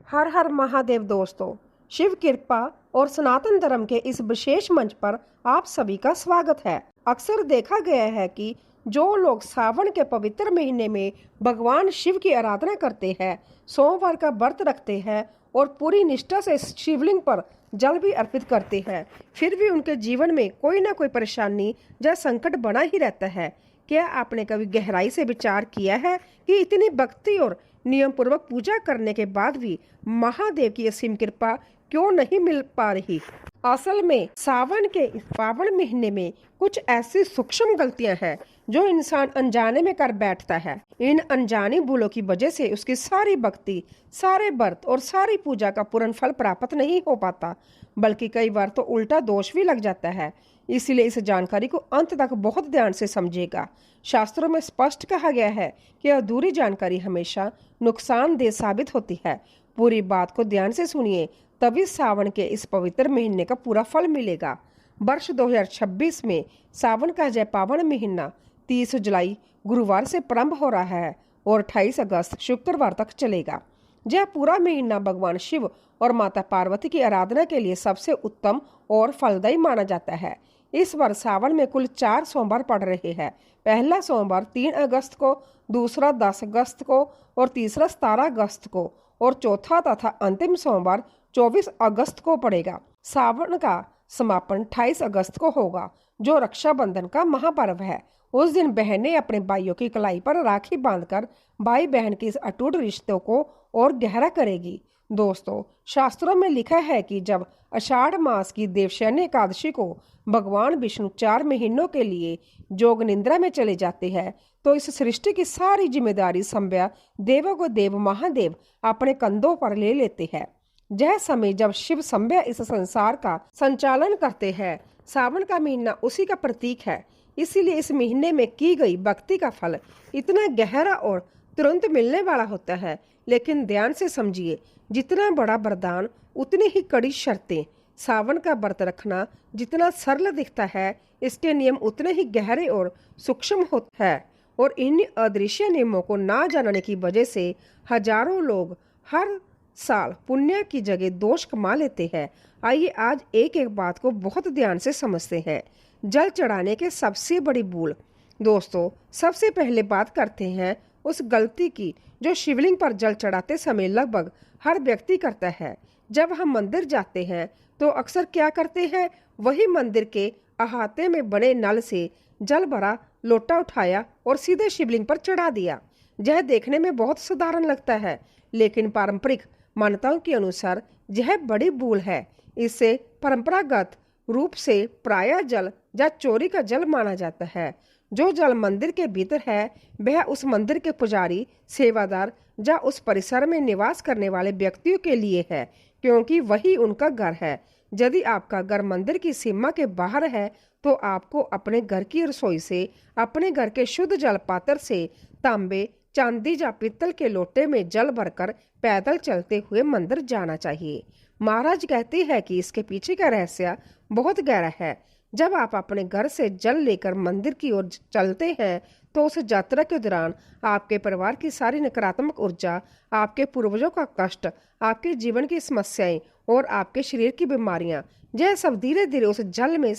हर हर महादेव दोस्तों, शिव कृपा और सनातन धर्म के इस विशेष मंच पर आप सभी का स्वागत है। अक्सर देखा गया है कि जो लोग सावन के पवित्र महीने में भगवान शिव की आराधना करते हैं, सोमवार का व्रत रखते हैं और पूरी निष्ठा से शिवलिंग पर जल भी अर्पित करते हैं, फिर भी उनके जीवन में कोई ना कोई परेशानी या संकट बना ही रहता है। क्या आपने कभी गहराई से विचार किया है कि इतनी भक्ति और नियम पूर्वक पूजा करने के बाद भी महादेव की असीम कृपा क्यों नहीं मिल पा रही? असल में सावन के इस पावन महीने में कुछ ऐसी सूक्ष्म गलतियां हैं जो इंसान अनजाने में कर बैठता है। इन अनजानी भूलों की वजह से उसकी सारी भक्ति, सारे व्रत और सारी पूजा का पूर्ण फल प्राप्त नहीं हो पाता, बल्कि कई बार तो उल्टा दोष भी लग जाता है। इसलिए इस जानकारी को अंत तक बहुत ध्यान से समझेगा। शास्त्रों में स्पष्ट कहा गया है कि अधूरी जानकारी हमेशा नुकसानदेह साबित होती है। पूरी बात को ध्यान से सुनिए, तभी सावन के इस पवित्र महीने का पूरा फल मिलेगा। वर्ष 2026 में सावन का जय पावन महीना 30 जुलाई गुरुवार से प्रारंभ हो रहा है और 28 अगस्त शुक्रवार तक चलेगा। यह पूरा महीना भगवान शिव और माता पार्वती की आराधना के लिए सबसे उत्तम और फलदायी माना जाता है। इस बार सावन में कुल 4 सोमवार पड़ रहे हैं। पहला सोमवार 3 अगस्त को, दूसरा 10 अगस्त को और तीसरा 17 अगस्त को और चौथा तथा अंतिम सोमवार 24 अगस्त को पड़ेगा। सावन का समापन 28 अगस्त को होगा, जो रक्षाबंधन का महापर्व है। उस दिन बहनें अपने भाइयों की कलाई पर राखी बांधकर भाई बहन के इस अटूट रिश्तों को और गहरा करेगी। दोस्तों, शास्त्रों में लिखा है कि जब आषाढ़ मास की देवशयनी एकादशी को भगवान विष्णु 4 महीनों के लिए जोग निद्रा में चले जाते हैं, तो इस सृष्टि की सारी जिम्मेदारी संभ्या देवों को देव महादेव अपने कंधों पर ले लेते हैं। यह समय जब शिव संभ्या इस संसार का संचालन करते हैं। सावन का महीना उसी का प्रतीक है। इसीलिए इस महीने में की गई भक्ति का फल इतना गहरा और तुरंत मिलने वाला होता है। लेकिन ध्यान से समझिए, जितना बड़ा वरदान उतनी ही कड़ी शर्तें। सावन का व्रत रखना जितना सरल दिखता है, इसके नियम उतने ही गहरे और सूक्ष्म होते हैं और इन अदृश्य नियमों को ना जानने की वजह से हजारों लोग हर साल पुण्य की जगह दोष कमा लेते हैं। आइए आज एक एक बात को बहुत ध्यान से समझते हैं। जल चढ़ाने के सबसे बड़ी भूल। दोस्तों, सबसे पहले बात करते हैं उस गलती की जो शिवलिंग पर जल चढ़ाते समय लगभग हर व्यक्ति करता है। जब हम मंदिर जाते हैं तो अक्सर क्या करते हैं, वही मंदिर के अहाते में बने नल से जल भरा लोटा उठाया और सीधे शिवलिंग पर चढ़ा दिया। यह देखने में बहुत साधारण लगता है, लेकिन पारंपरिक मान्यताओं के अनुसार यह बड़ी भूल है। इसे परंपरागत रूप से प्रायः जल या चोरी का जल माना जाता है। जो जल मंदिर के भीतर है, वह उस मंदिर के पुजारी, सेवादार या उस परिसर में निवास करने वाले व्यक्तियों के लिए है, क्योंकि वही उनका घर है। यदि आपका घर मंदिर की सीमा के बाहर है, तो आपको अपने घर की रसोई से, अपने घर के शुद्ध जल पात्र से तांबे, चांदी या पीतल के लोटे में जल भरकर पैदल चलते हुए मंदिर जाना चाहिए। महाराज कहते हैं कि इसके पीछे का रहस्य बहुत गहरा है। जब आप अपने घर से जल लेकर मंदिर की ओर चलते हैं, तो उस यात्रा के दौरान आपके परिवार की सारी नकारात्मक ऊर्जा, आपके पूर्वजों का कष्ट, आपके जीवन की समस्याएं और आपके शरीर की बीमारियां, यह सब धीरे धीरे उस जल में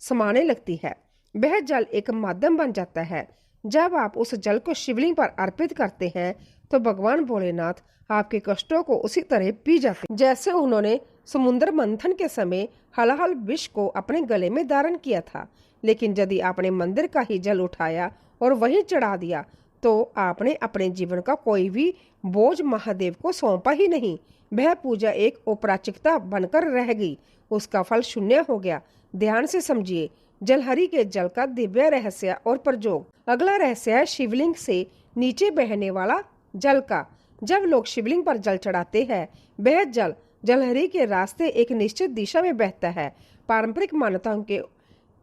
समाने लगती है। वह जल एक माध्यम बन जाता है। जब आप उस जल को शिवलिंग पर अर्पित करते हैं, तो भगवान भोलेनाथ आपके कष्टों को उसी तरह पी जाते हैं जैसे उन्होंने समुद्र मंथन के समय हलाहल विष को अपने गले में धारण किया था। लेकिन यदि आपने मंदिर का ही जल उठाया और वहीं चढ़ा दिया, तो आपने अपने जीवन का कोई भी बोझ महादेव को सौंपा ही नहीं। वह पूजा एक औपचारिकता बनकर रह गई, उसका फल शून्य हो गया। ध्यान से समझिए जलहरी के जल का दिव्य रहस्य और प्रयोग। अगला रहस्य है शिवलिंग से नीचे बहने वाला जल का। जब लोग शिवलिंग पर जल चढ़ाते हैं, वह जल जलहरी के रास्ते एक निश्चित दिशा में बहता है। पारंपरिक मान्यताओं के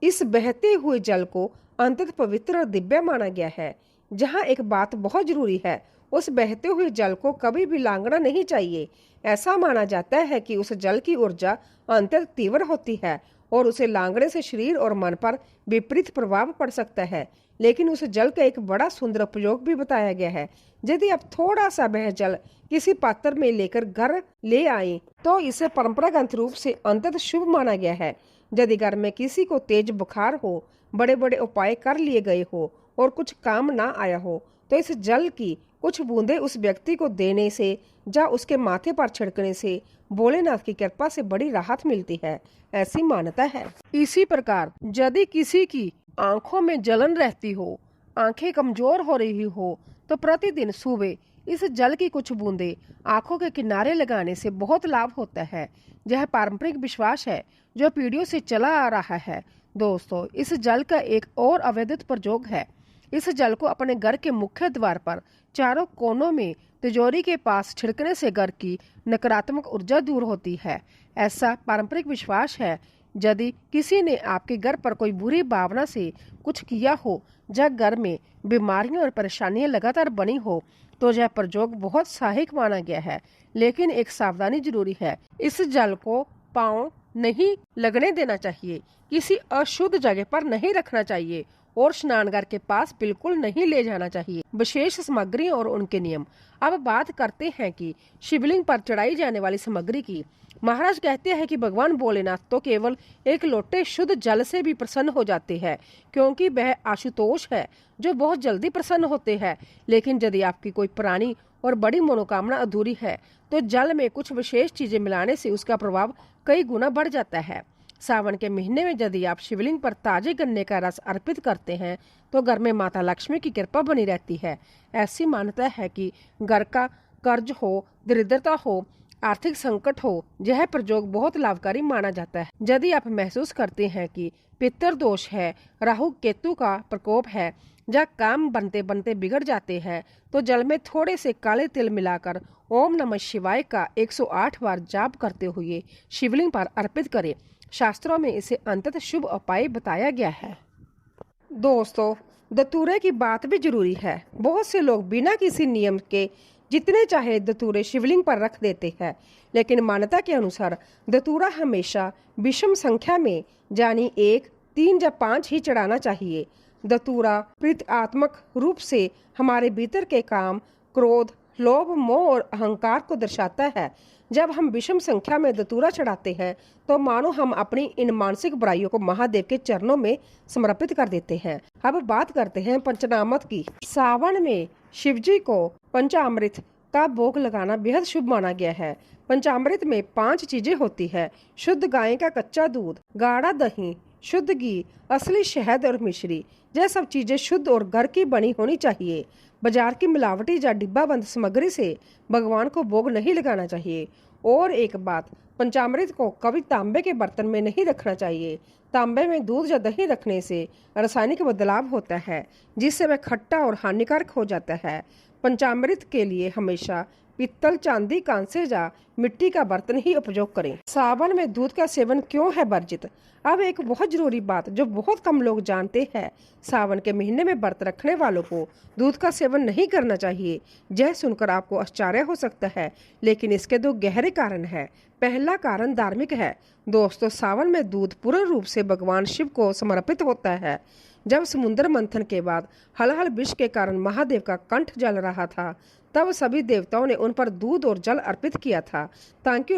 इस बहते हुए जल को अंततः पवित्र और दिव्य माना गया है। जहाँ एक बात बहुत जरूरी है, उस बहते हुए जल को कभी भी लांघना नहीं चाहिए। ऐसा माना जाता है कि उस जल की ऊर्जा अंततः तीव्र होती है और उसे लांघने से शरीर और मन पर विपरीत प्रभाव पड़ सकता है। लेकिन उस जल का एक बड़ा सुंदर उपयोग भी बताया गया है। यदि आप थोड़ा सा वह जल किसी पात्र में लेकर घर ले आए तो इसे परंपरागत रूप से अंततः शुभ माना गया है। यदि घर में किसी को तेज बुखार हो, बड़े बड़े उपाय कर लिए गए हो और कुछ काम ना आया हो, तो इस जल की कुछ बूंदें उस व्यक्ति को देने से या उसके माथे पर छिड़कने से भोलेनाथ की कृपा से बड़ी राहत मिलती है, ऐसी मान्यता है। इसी प्रकार यदि किसी की आंखों में जलन रहती हो, आंखें कमजोर हो रही हो, तो प्रतिदिन सुबह इस जल की कुछ बूंदें आंखों के किनारे लगाने से बहुत लाभ होता है। यह पारंपरिक विश्वास है जो पीढ़ियों से चला आ रहा है। दोस्तों, इस जल का एक और अवैध प्रयोग है। इस जल को अपने घर के मुख्य द्वार पर चारों कोनों में तिजोरी के पास छिड़कने से घर की नकारात्मक ऊर्जा दूर होती है। ऐसा पारंपरिक विश्वास है यदि किसी ने आपके घर पर कोई बुरी भावना से कुछ किया हो या घर में बीमारियां और परेशानियां लगातार बनी हो, तो यह प्रयोग बहुत सहायक माना गया है। लेकिन एक सावधानी जरूरी है। इस जल को पांव नहीं लगने देना चाहिए, किसी अशुद्ध जगह पर नहीं रखना चाहिए और स्नानघर के पास बिल्कुल नहीं ले जाना चाहिए। विशेष सामग्री और उनके नियम। अब बात करते हैं कि शिवलिंग पर चढ़ाई जाने वाली सामग्री की। महाराज कहते हैं कि भगवान भोलेनाथ तो केवल एक लोटे शुद्ध जल से भी प्रसन्न हो जाते हैं, क्योंकि वह आशुतोष है जो बहुत जल्दी प्रसन्न होते हैं। लेकिन यदि आपकी कोई पुरानी और बड़ी मनोकामना अधूरी है, तो जल में कुछ विशेष चीजें मिलाने से उसका प्रभाव कई गुना बढ़ जाता है। सावन के महीने में यदि आप शिवलिंग पर ताजे गन्ने का रस अर्पित करते हैं, तो घर में माता लक्ष्मी की कृपा बनी रहती है। ऐसी मान्यता है कि घर का कर्ज हो, दरिद्रता हो, आर्थिक संकट हो, यह प्रयोग बहुत लाभकारी माना जाता है। यदि आप महसूस करते हैं कि पितर दोष है, राहु केतु का प्रकोप है या काम बनते बनते बिगड़ जाते हैं, तो जल में थोड़े से काले तिल मिलाकर ओम नमः शिवाय का 108 बार जाप करते हुए शिवलिंग पर अर्पित करें। शास्त्रों में इसे अंततः शुभ उपाय बताया गया है। दोस्तों, धतूरे की बात भी जरूरी है। बहुत से लोग बिना किसी नियम के जितने चाहे धतूरे शिवलिंग पर रख देते हैं, लेकिन मान्यता के अनुसार धतूरा हमेशा विषम संख्या में यानी 1, 3 या 5 ही चढ़ाना चाहिए। धतूरा प्रतीकात्मक रूप से हमारे भीतर के काम, क्रोध, लोभ, मोह और अहंकार को दर्शाता है। जब हम विषम संख्या में धतूरा चढ़ाते हैं, तो मानो हम अपनी इन मानसिक बुराइयों को महादेव के चरणों में समर्पित कर देते हैं। अब बात करते हैं पंचामृत की। सावन में शिवजी को पंचामृत का भोग लगाना बेहद शुभ माना गया है। पंचामृत में 5 चीजें होती है: शुद्ध गाय का कच्चा दूध, गाढ़ा दही, शुद्ध घी, असली शहद और मिश्री। यह सब चीजें शुद्ध और घर की बनी होनी चाहिए। बाजार की मिलावटी या डिब्बाबंद सामग्री से भगवान को भोग नहीं लगाना चाहिए। और एक बात, पंचामृत को कभी तांबे के बर्तन में नहीं रखना चाहिए। तांबे में दूध या दही रखने से रासायनिक बदलाव होता है, जिससे वह खट्टा और हानिकारक हो जाता है। पंचामृत के लिए हमेशा पित्तल, चांदी, कांसे या मिट्टी का बर्तन ही उपयोग करें। सावन में दूध का सेवन क्यों है वर्जित? अब एक बहुत जरूरी बात जो बहुत कम लोग जानते हैं, सावन के महीने में व्रत रखने वालों को दूध का सेवन नहीं करना चाहिए। यह सुनकर आपको आश्चर्य हो सकता है, लेकिन इसके 2 गहरे कारण हैं। पहला कारण धार्मिक है। दोस्तों, सावन में दूध पूर्ण रूप से भगवान शिव को समर्पित होता है। जब समुद्र मंथन के बाद हलहल विष के कारण महादेव का कंठ जल रहा था, तब सभी देवताओं ने उन पर दूध और जल अर्पित किया था, ताकि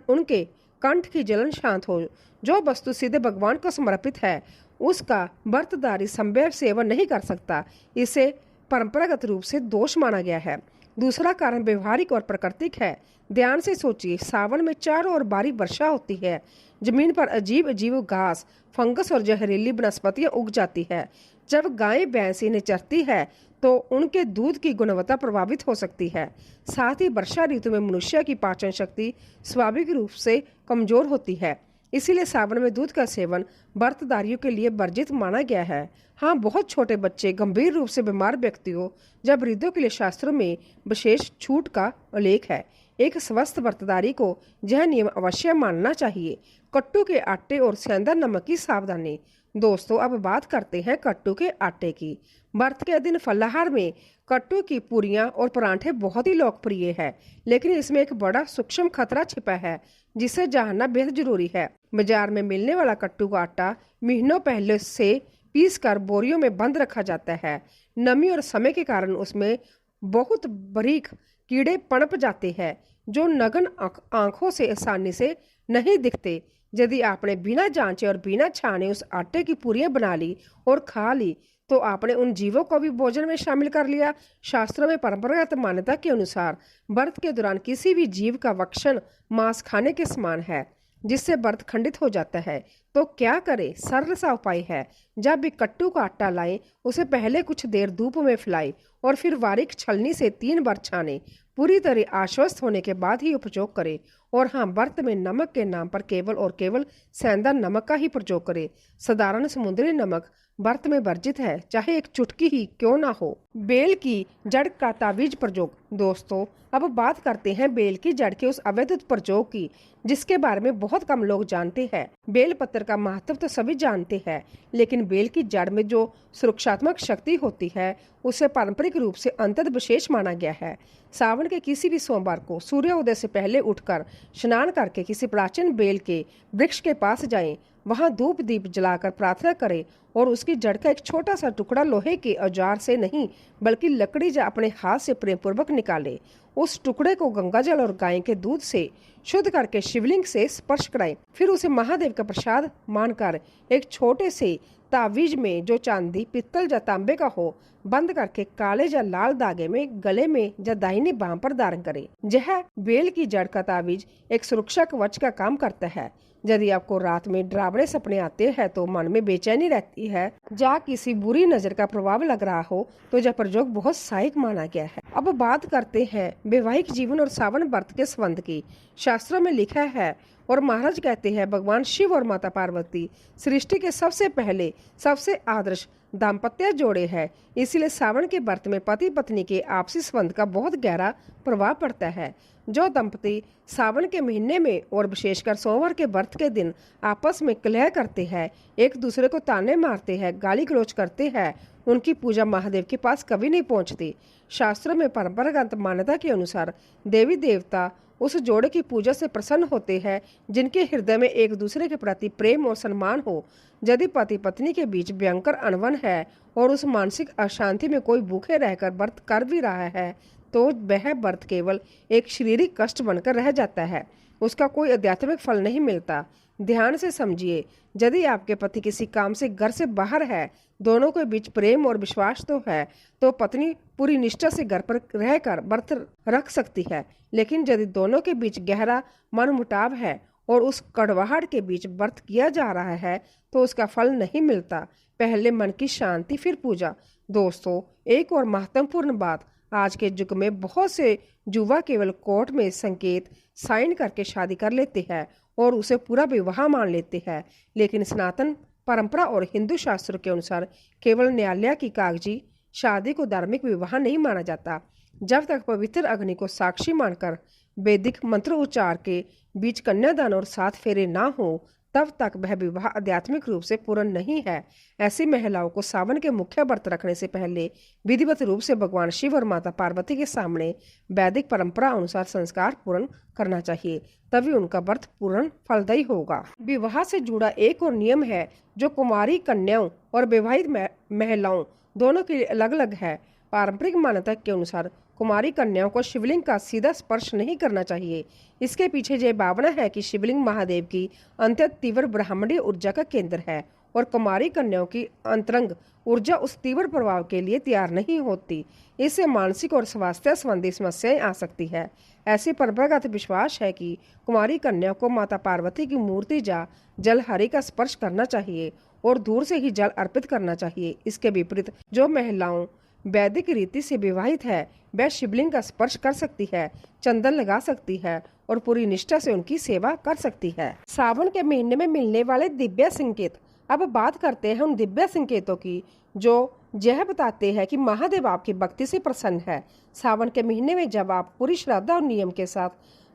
उनके कंठ की जलन शांत हो। जो वस्तु सीधे भगवान को समर्पित है, उसका व्रतधारी संभव सेवन नहीं कर सकता। इसे परंपरागत रूप से दोष माना गया है। दूसरा कारण व्यवहारिक और प्राकृतिक है। ध्यान से सोचिए, सावन में चारों ओर भारी वर्षा होती है। जमीन पर अजीब अजीब घास, फंगस और जहरीली वनस्पतियां उग जाती है। जब गाय भैंस इन्हें चरती है, तो उनके दूध की गुणवत्ता प्रभावित हो सकती है। साथ ही वर्षा ऋतु में मनुष्य की पाचन शक्ति स्वाभाविक रूप से कमजोर होती है। इसीलिए सावन में दूध का सेवन व्रतधारियों के लिए वर्जित माना गया है। हाँ, बहुत छोटे बच्चे, गंभीर रूप से बीमार व्यक्तियों या वृद्धों के लिए शास्त्रों में विशेष छूट का उल्लेख है। एक स्वस्थ व्रतधारी को यह नियम अवश्य मानना चाहिए। कट्टू के आटे और सेंधा नमक की सावधानी। दोस्तों, अब बात करते हैं कट्टू के आटे की। व्रत के दिन फलाहार में कट्टू की पूरियां और परांठे बहुत ही लोकप्रिय है, लेकिन इसमें एक बड़ा सूक्ष्म खतरा छिपा है जिसे जानना बेहद जरूरी है। बाजार में मिलने वाला कट्टू का आटा महीनों पहले से पीस कर बोरियों में बंद रखा जाता है। नमी और समय के कारण उसमें बहुत बारीक कीड़े पनप जाते हैं जो नग्न आंखों से आसानी से नहीं दिखते। यदि आपने बिना जांचे और बिना छाने उस आटे की पूरियां बना ली और खा ली तो आपने उन जीवों को भी भोजन में शामिल कर लिया। शास्त्रों में परंपरागत मान्यता के अनुसार व्रत के दौरान किसी भी जीव का भक्षण मांस खाने के समान है, जिससे व्रत खंडित हो जाता है। तो क्या करें? सरल सा उपाय है। जब भी कट्टू का आटा लाएं, उसे पहले कुछ देर धूप में फैलाएं और फिर बारीक छलनी से 3 बार छानें। पूरी तरह आश्वस्त होने के बाद ही उपयोग करें। और हाँ, व्रत में नमक के नाम पर केवल और केवल सेंधा नमक का ही प्रयोग करें। साधारण समुद्री नमक व्रत में वर्जित है, चाहे एक चुटकी ही क्यों ना हो। बेल की जड़ का तावीज प्रयोग। दोस्तों, अब बात करते हैं बेल की जड़ के उस अवैध प्रयोग की, जिसके बारे में बहुत कम लोग जानते हैं। बेल पत्र का महत्व तो सभी जानते हैं, लेकिन बेल की जड़ में जो सुरक्षात्मक शक्ति होती है उसे पारंपरिक रूप से अत्यंत विशेष माना गया है। सावन के किसी भी सोमवार को सूर्योदय से पहले उठकर स्नान करके किसी प्राचीन बेल के वृक्ष के पास जाएं, वहां धूप दीप जलाकर प्रार्थना करें और उसकी जड़ का एक छोटा सा टुकड़ा लोहे के औजार से नहीं बल्कि लकड़ी या अपने हाथ से प्रेमपूर्वक निकालें। उस टुकड़े को गंगाजल और गाय के दूध से शुद्ध करके शिवलिंग से स्पर्श कराएं। फिर उसे महादेव का प्रसाद मानकर एक छोटे से तावीज में, जो चांदी, पित्तल या तांबे का हो, बंद करके काले या लाल धागे में गले में या दाहिनी बांह पर धारण करें। यह बेल की जड़ का तावीज एक सुरक्षा कवच का काम करता है। यदि आपको रात में डरावने सपने आते हैं, तो मन में बेचैनी रहती है या किसी बुरी नजर का प्रभाव लग रहा हो, तो यह प्रयोग बहुत सहायक माना गया है। अब बात करते हैं वैवाहिक जीवन और सावन व्रत के संबंध की। शास्त्रों में लिखा है और महाराज कहते हैं, भगवान शिव और माता पार्वती सृष्टि के सबसे पहले सबसे आदर्श दाम्पत्य जोड़े हैं। इसलिए सावन के व्रत में पति पत्नी के आपसी संबंध का बहुत गहरा प्रभाव पड़ता है। जो दंपति सावन के महीने में और विशेषकर सोमवार के व्रत के दिन आपस में कलह करते हैं, एक दूसरे को ताने मारते हैं, गाली गलौज करते हैं, उनकी पूजा महादेव के पास कभी नहीं पहुंचती। शास्त्रों में परंपरागत मान्यता के अनुसार देवी देवता उस जोड़े की पूजा से प्रसन्न होते हैं जिनके हृदय में एक दूसरे के प्रति प्रेम और सम्मान हो। यदि पति पत्नी के बीच भयंकर अनबन है और उस मानसिक अशांति में कोई भूखे रहकर व्रत कर भी रहा है, तो वह व्रत केवल एक शारीरिक कष्ट बनकर रह जाता है, उसका कोई आध्यात्मिक फल नहीं मिलता। ध्यान से समझिए, यदि आपके पति किसी काम से घर से बाहर है, दोनों के बीच प्रेम और विश्वास तो है, तो पत्नी पूरी निष्ठा से घर पर रहकर व्रत रख सकती है। लेकिन यदि दोनों के बीच गहरा मनमुटाव है और उस कड़वाहट के बीच व्रत किया जा रहा है, तो उसका फल नहीं मिलता। पहले मन की शांति, फिर पूजा। दोस्तों, एक और महत्वपूर्ण बात, आज के युग में बहुत से युवा केवल कोर्ट में संकेत साइन करके शादी कर लेते हैं और उसे पूरा विवाह मान लेते हैं, लेकिन सनातन परंपरा और हिंदू शास्त्रों के अनुसार केवल न्यायालय की कागजी शादी को धार्मिक विवाह नहीं माना जाता। जब तक पवित्र अग्नि को साक्षी मानकर वैदिक मंत्र उच्चार के बीच कन्यादान और 7 फेरे ना हो, तब तक वह विवाह आध्यात्मिक रूप से पूर्ण नहीं है। ऐसी महिलाओं को सावन के मुख्य व्रत रखने से पहले विधिवत रूप से भगवान शिव और माता पार्वती के सामने वैदिक परंपरा अनुसार संस्कार पूर्ण करना चाहिए, तभी उनका व्रत पूर्ण फलदायी होगा। विवाह से जुड़ा एक और नियम है जो कुमारी कन्याओं और विवाहित महिलाओं दोनों के लिए अलग अलग है। पारंपरिक मान्यता के अनुसार कुमारी कन्याओं को शिवलिंग का सीधा स्पर्श नहीं करना चाहिए। इसके पीछे यह भावना है कि शिवलिंग महादेव की अत्यंत तीव्र ब्राह्मणीय ऊर्जा का केंद्र है और कुमारी कन्याओं की अंतरंग ऊर्जा उस तीव्र प्रभाव के लिए तैयार नहीं होती। इससे मानसिक और स्वास्थ्य संबंधी समस्याएं आ सकती है। ऐसी परंपरागत विश्वास है कि कुमारी कन्याओं को माता पार्वती की मूर्ति या जलहरी का स्पर्श करना चाहिए और दूर से ही जल अर्पित करना चाहिए। इसके विपरीत जो महिलाओं वैदिक रीति से विवाहित है, वह शिवलिंग का स्पर्श कर सकती है, चंदन लगा सकती है और पूरी निष्ठा से उनकी सेवा कर सकती है। सावन के महीने में मिलने वाले दिव्य संकेत। अब बात करते हैं उन दिव्य संकेतों की जो यह बताते हैं कि महादेव आपकी भक्ति से प्रसन्न है। सावन के महीने में जब आप पूरी श्रद्धा और नियम के साथ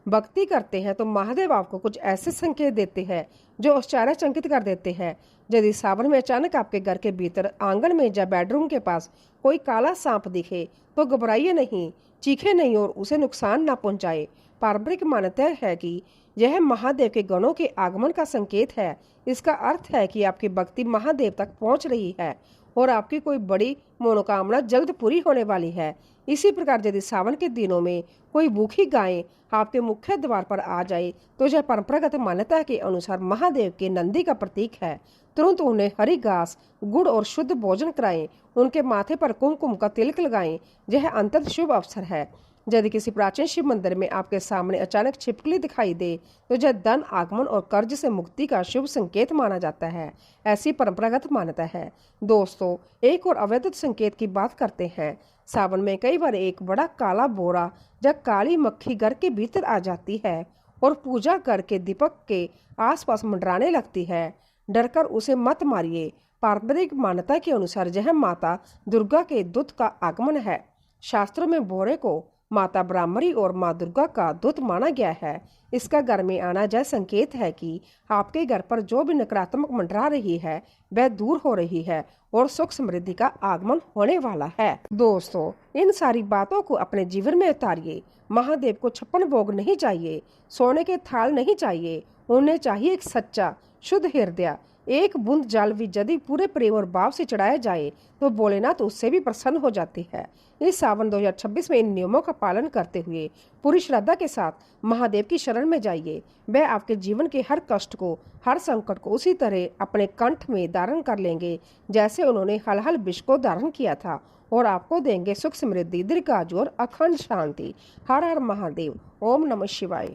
भक्ति करते हैं तो महादेव आपको कुछ ऐसे संकेत देते हैं जो आश्चर्यचकित कर देते हैं। यदि सावन में अचानक आपके घर के भीतर आंगन में या बेडरूम के पास कोई काला सांप दिखे तो घबराइए नहीं, चीखे नहीं और उसे नुकसान ना पहुंचाए। पारंपरिक मान्यता है कि यह महादेव के गणों के आगमन का संकेत है। इसका अर्थ है कि आपकी भक्ति महादेव तक पहुंच रही है और आपकी कोई बड़ी मनोकामना जल्द पूरी होने वाली है। इसी प्रकार यदि सावन के दिनों में कोई भूखी गाय आपके मुख्य द्वार पर आ जाए तो यह परंपरागत मान्यता के अनुसार महादेव के नंदी का प्रतीक है। तुरंत उन्हें हरी घास, गुड़ और शुद्ध भोजन कराएं, उनके माथे पर कुमकुम का तिलक लगाएं। यह अंतत शुभ अवसर है। यदि किसी प्राचीन शिव मंदिर में आपके सामने अचानक छिपकली दिखाई दे तो यह धन आगमन और कर्ज से मुक्ति का शुभ संकेत माना जाता है। ऐसी परंपरागत मान्यता है। दोस्तों, एक और अवैध संकेत की बात करते हैं। सावन में कई बार एक बड़ा काला बोरा या काली मक्खी घर के भीतर आ जाती है और पूजा घर के दीपक के आसपास मंडराने लगती है। डरकर उसे मत मारिए। पारंपरिक मान्यता के अनुसार यह माता दुर्गा के दूत का आगमन है। शास्त्रों में बोरे को माता ब्राह्मणी और माँ दुर्गा का दूत माना गया है। इसका घर में आना यह संकेत है कि आपके घर पर जो भी नकारात्मक मंडरा रही है वह दूर हो रही है और सुख समृद्धि का आगमन होने वाला है। दोस्तों, इन सारी बातों को अपने जीवन में उतारिए। महादेव को 56 भोग नहीं चाहिए, सोने के थाल नहीं चाहिए, उन्हें चाहिए एक सच्चा शुद्ध हृदय। एक बूंद जल भी यदि पूरे प्रेम और भाव से चढ़ाया जाए तो भोलेनाथ उससे भी प्रसन्न हो जाती है। इस सावन 2026 में इन नियमों का पालन करते हुए पूरी श्रद्धा के साथ महादेव की शरण में जाइए। वह आपके जीवन के हर कष्ट को, हर संकट को उसी तरह अपने कंठ में धारण कर लेंगे जैसे उन्होंने हल हल विष को धारण किया था और आपको देंगे सुख समृद्धि, दीर्घायु और अखंड शांति। हर हर महादेव। ओम नमः शिवाय।